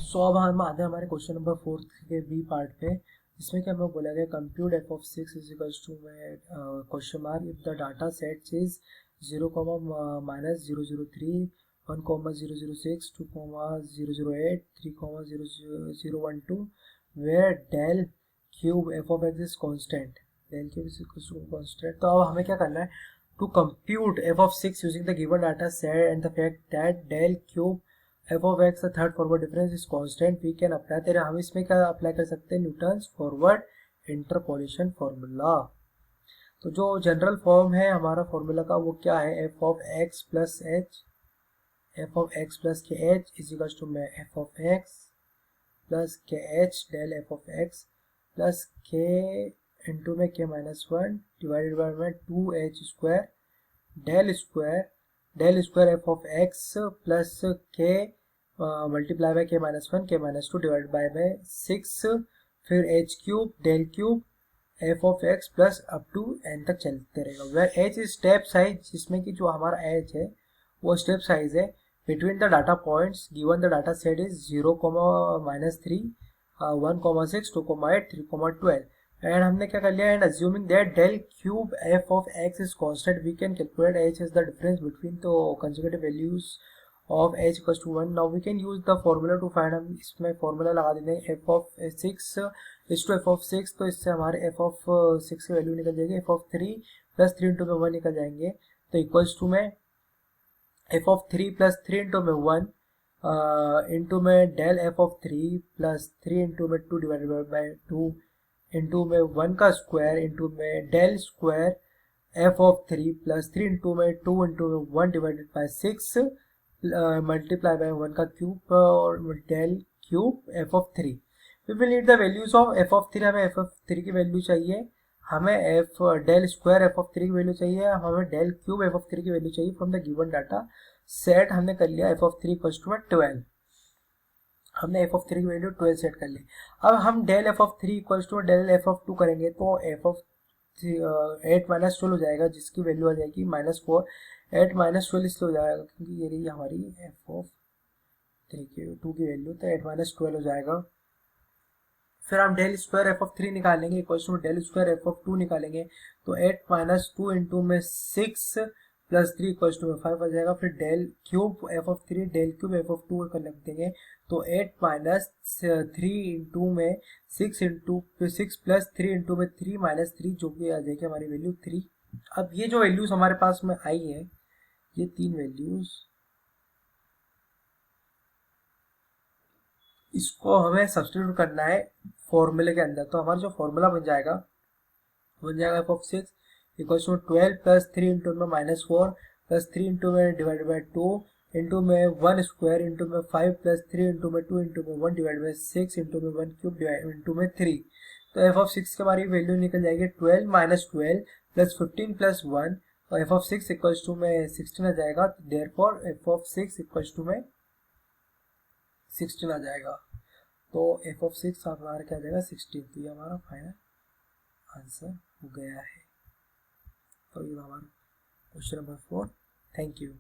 सो अब हम आते हैं हमारे क्वेश्चन नंबर 4 के बी पार्ट पे, इसमें क्या हमें बोला गया compute F of 6 is equals to में question mark if the data set is 0, -003 1, 006 2, 008 3, 012 where del cube f of x is constant, del cube is equals to constant। तो अब हमें क्या करना है, to compute f of 6 using the given data set and the fact that del cube f of x the third forward difference is constant we can apply. तेरे हम इसमें क्या अप्लाई कर सकते हैं, न्यूटन्स फॉरवर्ड इंटरपोलेशन फॉर्मूला। तो जो general form है हमारा फॉर्मूला का वो क्या है, f of x plus h, f of x plus k h is equal to में f of x plus k h del f of x plus k into में k minus one divided by में 2h square del square f of x plus k multiply by k minus one k minus two divide by में 6, फिर h cube del cube f of x plus up to n तक चलते रहेगा। Where h is step size, जिसमें कि जो हमारा h है वो स्टेप साइज है between the data points given the data set is 0, -3 1, 6 2, 8 3, 12 and हमने क्या कर लिया, and assuming that del cube f of x is constant we can calculate h is the difference between the consecutive values of h equals to 1। now we can use the formula to find, हम इसमें formula लगा देते हैं f of 6 is to f of 6, तो इससे हमारे f of 6 की value निकल जाएगी, f of 3 प्लस 3 इंटू में 1 निकल जाएंगे, तो इक्वल्स टू में f of 3 प्लस 3 इंटू में 1 इंटू में del f of 3 plus 3 into में 2 डिवाइडेड बाई 2 इंटू में 1 का स्क्वायर इंटू में del square f of 3 plus 3 into में 2 इंटू में 1 डिवाइडेड बाई 6 मल्टीप्लाई बाय 1 का क्यूब और del cube f of 3। We will need the values of f of 3, हमें f of 3 की value चाहिए, हमें f del square f of 3 की value चाहिए, हमें डेल क्यूब एफ ऑफ 3 की वैल्यू चाहिए from the given data set. हमने कर लिया एफ ऑफ 3 इक्वल्स टू 12, हमने एफ ऑफ 3 की वैल्यू 12 सेट कर ली। अब हम del f of 3 equals to del f of 2 करेंगे, तो एफ ऑफ 8 माइनस 12 हो जाएगा, जिसकी वैल्यू आ जाएगी -4। 8 माइनस 12 इसलिए हो जाएगा क्योंकि ये रही हमारी एफ ऑफ 3 की 2 की वैल्यू, तो 8 माइनस 12 हो जाएगा। फिर हम डेल स्क्वायर एफ ऑफ 3 निकालेंगे equals to del square f of 2 निकालेंगे, तो 8 माइनस 2 इंटू में 6 प्लस 3 इक्वल्स टू में 5 आ जाएगा। फिर del cube f of 3 del cube f of 2 कर लिख देंगे, तो 8 माइनस 3 इंटू में 6 इंटू 6 प्लस 3 इंटू में 3 माइनस 3, जो कि आ जाएगी हमारी वैल्यू 3। अब ये जो वैल्यूज हमारे पास में आई है, ये 3 वैल्यूज, इसको हमें सब्स्टिट्यूट करना है फॉर्मूले के अंदर। तो हमारा जो फॉर्मूला बन जाएगा f of 6 equals to 12 plus 3 into में -4 प्लस 3 इंटू में डिवाइडेड बाई 2 इंटू में 1 स्क्वायर इंटू में 5 प्लस 3 इंटू में 2 इंटू में 1 डिवाइड बाई 6 इंटू में 1 क्यूब इंटू में 3। तो एफ ऑफ 6 की हमारी वैल्यू निकल जाएगी 12 माइनस 12 प्लस 15 प्लस 1, और एफ ऑफ 6 इक्वल्स टू में 16 आ जाएगा, therefore f of 6 equals to में 16 आ जाएगा। तो एफ ऑफ 6 हमारा क्या आ जाएगा 16, तो ये हमारा फाइनल आंसर हो गया है। तो ये हमारा क्वेश्चन नंबर 4। Thank you.